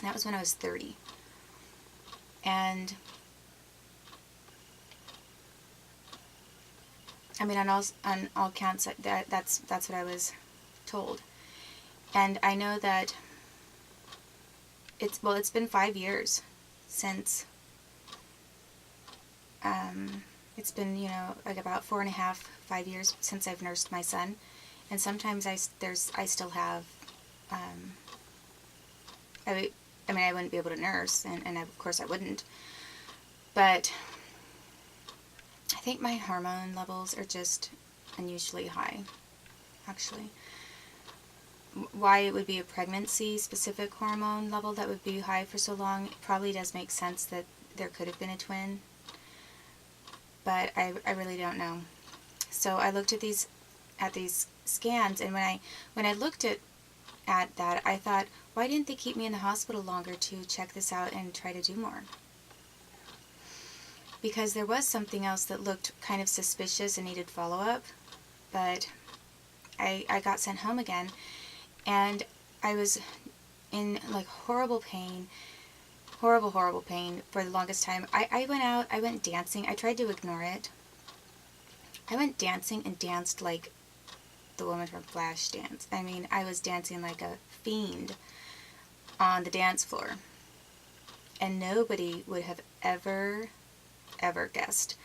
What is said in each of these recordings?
That was when I was 30. And I mean, on all counts, that's what I was told. And I know that it's been 5 years since, it's been, like about 4.5, 5 years since I've nursed my son. And sometimes I still have, I mean, I wouldn't be able to nurse, and of course I wouldn't. But I think my hormone levels are just unusually high, actually. Why it would be a pregnancy-specific hormone level that would be high for so long, it probably does make sense that there could have been a twin. But I really don't know. So I looked at these scans, and when I looked at that, I thought, why didn't they keep me in the hospital longer to check this out and try to do more? Because there was something else that looked kind of suspicious and needed follow-up, but I got sent home again, and I was in like horrible pain for the longest time. I went dancing. I tried to ignore it. I went dancing and danced like the woman from Flashdance. I mean, I was dancing like a fiend on the dance floor. And nobody would have ever guessed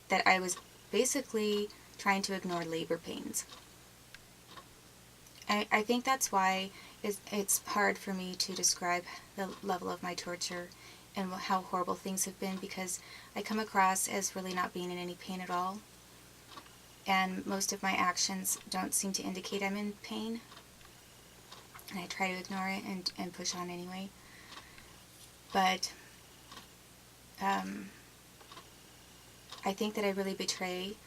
that I was basically trying to ignore labor pains. I think that's why it's hard for me to describe the level of my torture and how horrible things have been, because I come across as really not being in any pain at all. And most of my actions don't seem to indicate I'm in pain. And I try to ignore it and push on anyway. But I think that I really betray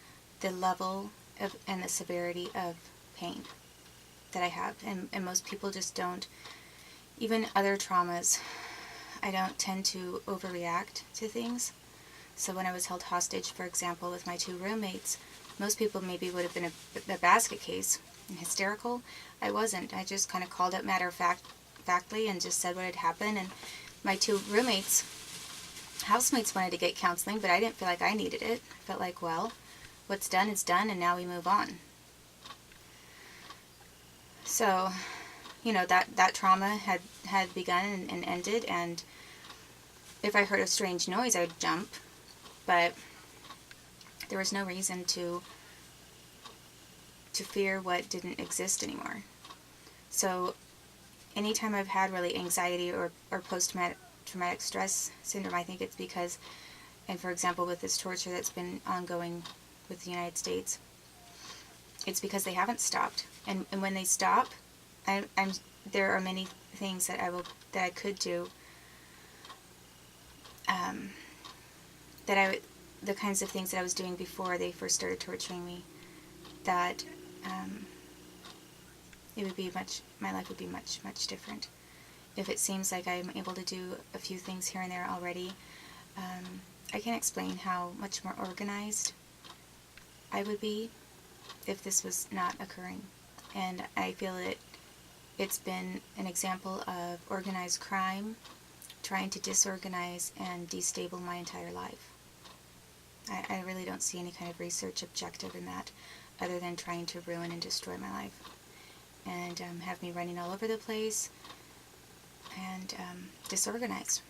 the level of and the severity of pain that I have. And most people just don't. Even other traumas, I don't tend to overreact to things. So when I was held hostage, for example, with my 2 roommates, most people maybe would have been a basket case and hysterical. I wasn't. I just kind of called it matter-of-factly and just said what had happened. And my 2 roommates, housemates, wanted to get counseling, but I didn't feel like I needed it. I felt like, well, what's done is done, and now we move on. So, that trauma had begun and ended, and if I heard a strange noise, I would jump, but there was no reason to fear what didn't exist anymore. So anytime I've had really anxiety or post-traumatic stress syndrome, I think it's because, and for example with this torture that's been ongoing with the United States, it's because they haven't stopped. And when they stop, there are many things that I could do, the kinds of things that I was doing before they first started torturing me, that my life would be much, much different. If it seems like I'm able to do a few things here and there already, I can't explain how much more organized I would be if this was not occurring. And I feel that it's been an example of organized crime trying to disorganize and destabilize my entire life. I really don't see any kind of research objective in that, other than trying to ruin and destroy my life. And have me running all over the place and disorganized.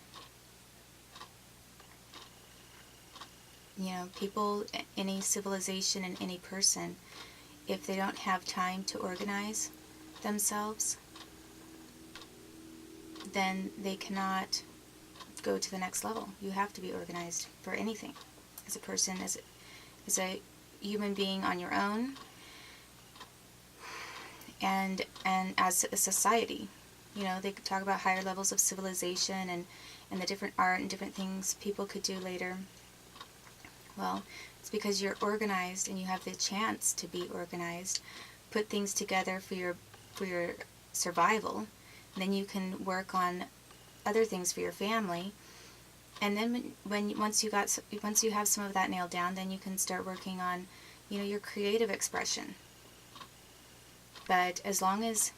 People, any civilization and any person, if they don't have time to organize themselves, then they cannot go to the next level. You have to be organized for anything. As a person, as a human being on your own, and as a society. They could talk about higher levels of civilization and the different art and different things people could do later. Well, it's because you're organized and you have the chance to be organized, put things together for your survival, and then you can work on other things for your family. And then once you have some of that nailed down, then you can start working on, your creative expression. But as long as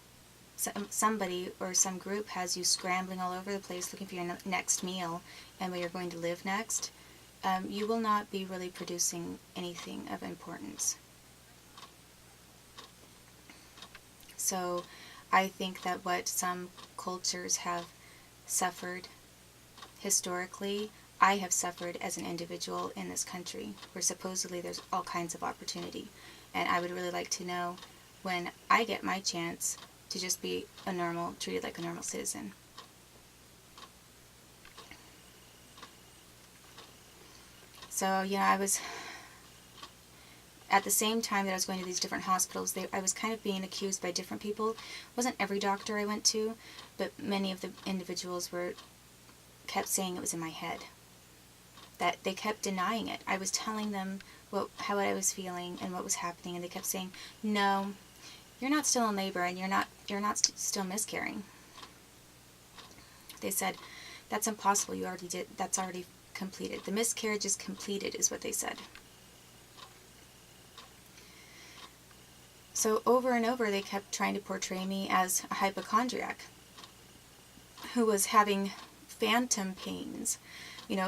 somebody or some group has you scrambling all over the place looking for your next meal and where you're going to live next, you will not be really producing anything of importance. So I think that what some cultures have suffered historically, I have suffered as an individual in this country, where supposedly there's all kinds of opportunity. And I would really like to know when I get my chance to just be treated like a normal citizen. So, I was, at the same time that I was going to these different hospitals, I was kind of being accused by different people. It wasn't every doctor I went to, but many of the individuals kept saying it was in my head. That they kept denying it. I was telling them how I was feeling and what was happening, and they kept saying, "No, you're not still in labor, and you're not still miscarrying." They said, "That's impossible. You already did. That's already completed. The miscarriage is completed," is what they said. So over and over, they kept trying to portray me as a hypochondriac who was having phantom pains,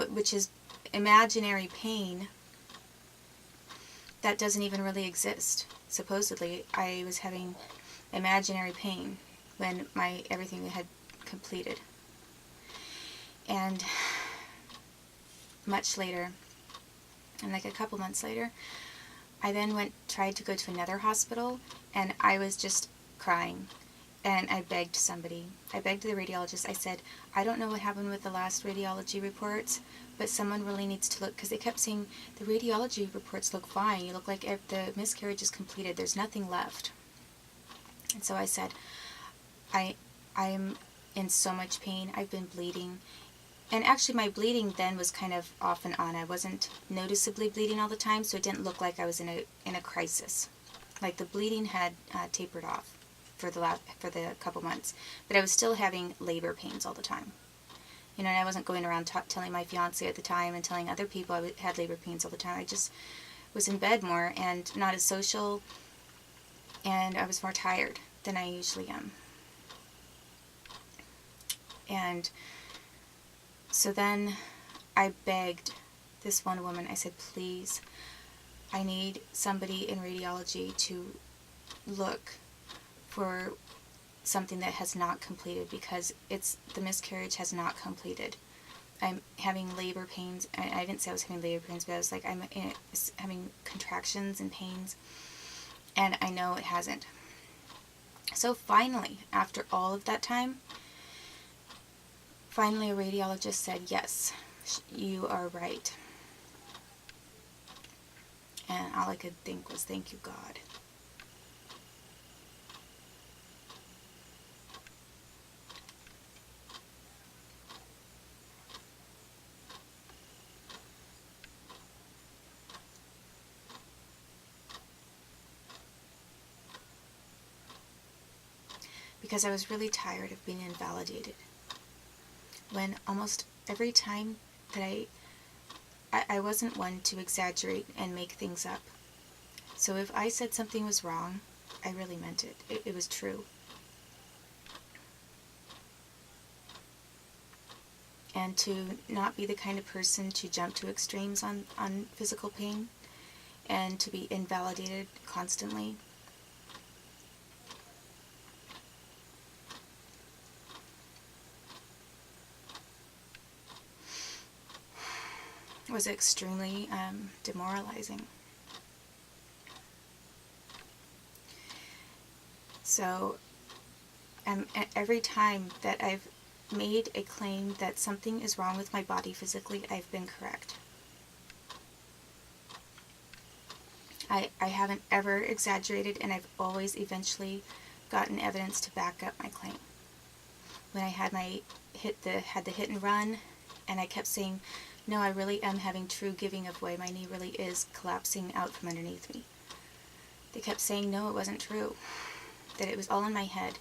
which is imaginary pain that doesn't even really exist. Supposedly, I was having imaginary pain when everything had completed. And much later, and like a couple months later, I then tried to go to another hospital, and I was just crying. And I begged the radiologist, I said, "I don't know what happened with the last radiology reports, but someone really needs to look," because they kept saying, "The radiology reports look fine. You look like the miscarriage is completed. There's nothing left." And so I said, I'm in so much pain. I've been bleeding. And actually my bleeding then was kind of off and on. I wasn't noticeably bleeding all the time, so it didn't look like I was in a crisis. Like the bleeding had tapered off for the couple months, but I was still having labor pains all the time. And I wasn't going around telling my fiance at the time and telling other people I had labor pains all the time. I just was in bed more and not as social, and I was more tired than I usually am. And so then I begged this one woman, I said, "Please, I need somebody in radiology to look for something that has not completed, because the miscarriage has not completed. I'm having labor pains." I didn't say I was having labor pains, but I was like, I'm having contractions and pains, and I know it hasn't. So finally, after all of that time, a radiologist said, "Yes, you are right." And all I could think was, thank you, God. Because I was really tired of being invalidated. When almost every time that I wasn't one to exaggerate and make things up. So if I said something was wrong, I really meant it. It was true. And to not be the kind of person to jump to extremes on physical pain and to be invalidated constantly. Was extremely demoralizing. So every time that I've made a claim that something is wrong with my body physically, I've been correct. I haven't ever exaggerated, and I've always eventually gotten evidence to back up my claim. When I had the hit and run, and I kept saying, "No, I really am having true giving of way. My knee really is collapsing out from underneath me." They kept saying, no, it wasn't true. That it was all in my head,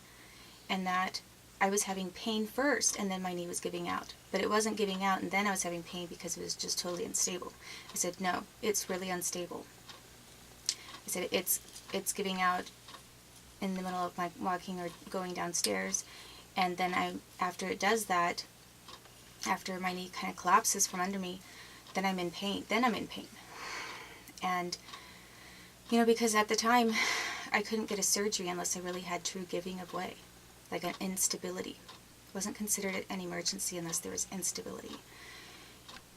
and that I was having pain first, and then my knee was giving out. But it wasn't giving out, and then I was having pain because it was just totally unstable. I said, no, it's really unstable. I said, it's giving out in the middle of my walking or going downstairs, and then after it does that, after my knee kind of collapses from under me, then I'm in pain. And, because at the time, I couldn't get a surgery unless I really had true giving of way, like an instability. It wasn't considered an emergency unless there was instability.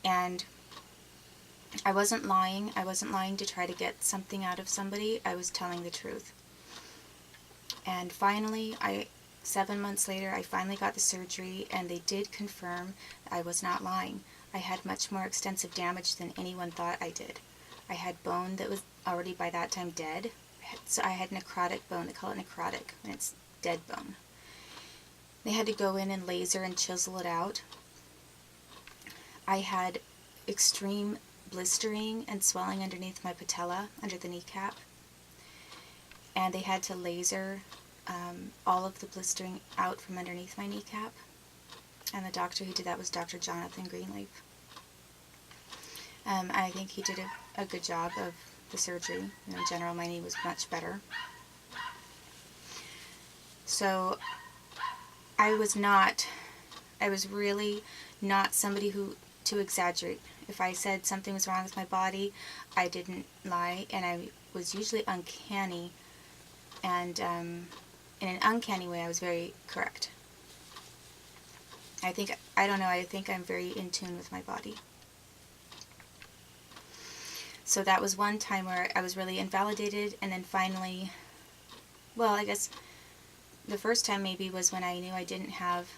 And I wasn't lying. I wasn't lying to try to get something out of somebody. I was telling the truth. And finally, 7 months later, I finally got the surgery, and they did confirm I was not lying. I had much more extensive damage than anyone thought I did. I had bone that was already by that time dead. So I had necrotic bone. They call it necrotic when it's dead bone. They had to go in and laser and chisel it out. I had extreme blistering and swelling underneath my patella, under the kneecap. And they had to laser all of the blistering out from underneath my kneecap. And the doctor who did that was Dr. Jonathan Greenleaf. I think he did a good job of the surgery. In general, my knee was much better. So I was really not somebody to exaggerate. If I said something was wrong with my body, I didn't lie, and I was usually uncanny, and in an uncanny way, I was very correct. I think I'm very in tune with my body. So that was one time where I was really invalidated, and then finally, well, I guess the first time maybe was when I knew I didn't have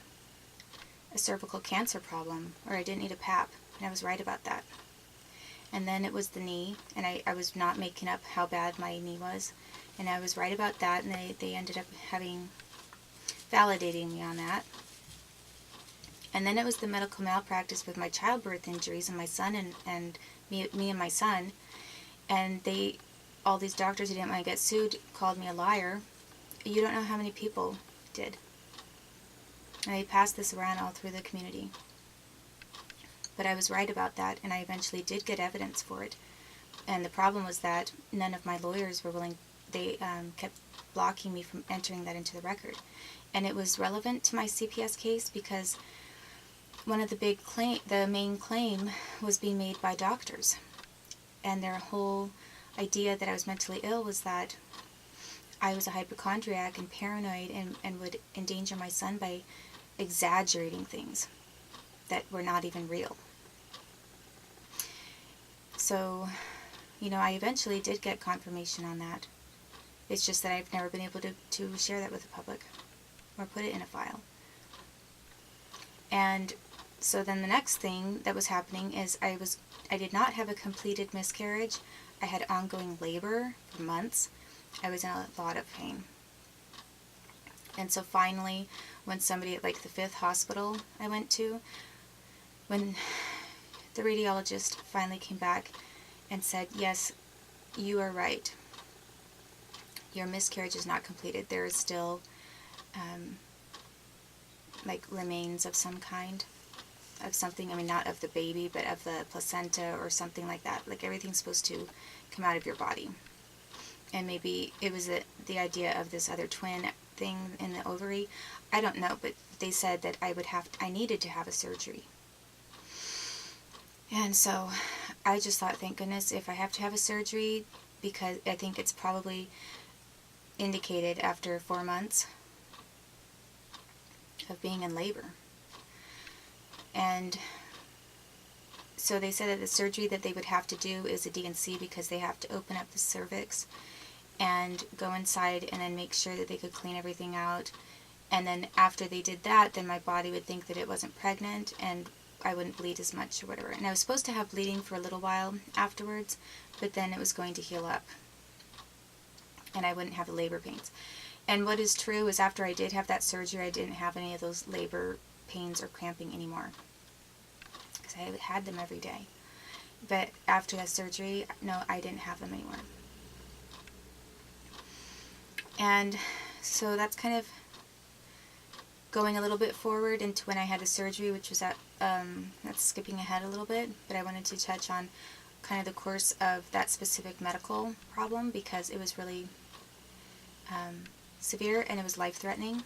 a cervical cancer problem, or I didn't need a PAP, and I was right about that. And then it was the knee, and I was not making up how bad my knee was, and I was right about that, and they ended up validating me on that. And then it was the medical malpractice with my childbirth injuries and my son and me and my son, and all these doctors who didn't want to get sued called me a liar. You don't know how many people did. And they passed this around all through the community. But I was right about that, and I eventually did get evidence for it. And the problem was that none of my lawyers were willing. They kept blocking me from entering that into the record. And it was relevant to my CPS case because one of the main claim was being made by doctors. And their whole idea that I was mentally ill was that I was a hypochondriac and paranoid and would endanger my son by exaggerating things that were not even real. So, I eventually did get confirmation on that. It's just that I've never been able to share that with the public or put it in a file. And so then the next thing that was happening is I did not have a completed miscarriage. I had ongoing labor for months. I was in a lot of pain. And so finally, when somebody at the 5th hospital I went to, when the radiologist finally came back and said, yes, you are right. Your miscarriage is not completed. There is still remains of some kind, of something, not of the baby, but of the placenta or something like that. Everything's supposed to come out of your body. And maybe it was the idea of this other twin thing in the ovary. I don't know, but they said that I needed to have a surgery. And so I just thought, thank goodness, if I have to have a surgery, because I think it's probably indicated after 4 months of being in labor. And so they said that the surgery that they would have to do is a D&C because they have to open up the cervix and go inside and then make sure that they could clean everything out. And then after they did that, then my body would think that it wasn't pregnant and I wouldn't bleed as much or whatever. And I was supposed to have bleeding for a little while afterwards, but then it was going to heal up and I wouldn't have the labor pains. And what is true is after I did have that surgery, I didn't have any of those labor pains or cramping anymore because I had them every day. But after that surgery, no, I didn't have them anymore. And so that's kind of going a little bit forward into when I had the surgery, which was that's skipping ahead a little bit, but I wanted to touch on kind of the course of that specific medical problem because it was really severe and it was life-threatening.